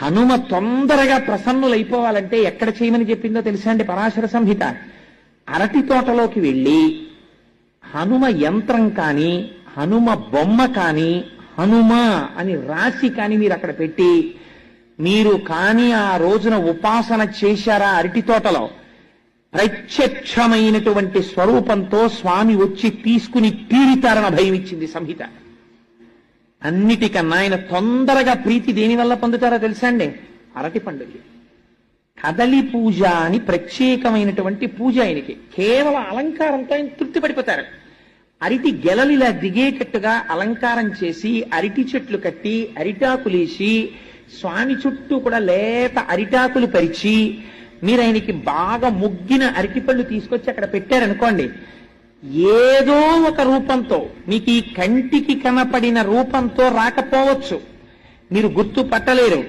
హనుమ తొందరగా ప్రసన్నులైపోవాలంటే ఎక్కడ చేయమని చెప్పిందో తెలుసా అండి పరాశర సంహిత? అరటి తోటలోకి వెళ్ళి హనుమ యంత్రం కాని, హనుమ బొమ్మ కాని, హనుమ అని రాసి కాని మీరు అక్కడ పెట్టి, మీరు కాని ఆ రోజున ఉపాసన చేశారా అరటి తోటలో, ప్రత్యక్షమైనటువంటి స్వరూపంతో స్వామి వచ్చి తీసుకుని తీరుతారని భయం ఇచ్చింది సంహిత. అన్నిటికన్నా ఆయన తొందరగా ప్రీతి దేని వల్ల పొందుతారో తెలుసా అండి? అరటి పండుగ. కదలి పూజ అని ప్రత్యేకమైనటువంటి పూజ ఆయనకి. కేవలం అలంకారంతో ఆయన తృప్తి పడిపోతారు. అరటి గెలలిలా దిగేటట్టుగా అలంకారం చేసి, అరటి చెట్లు కట్టి, అరిటాకులేసి, స్వామి చుట్టూ కూడా లేత అరిటాకులు పరిచి, మీరు ఆయనకి బాగా ముగ్గిన అరటిపళ్ళు తీసుకొచ్చి అక్కడ పెట్టారనుకోండి, ఏదో ఒక రూపంతో, మీకు ఈ కంటికి కనపడిన రూపంతో రాకపోవచ్చు, మీరు గుర్తుపట్టలేరు.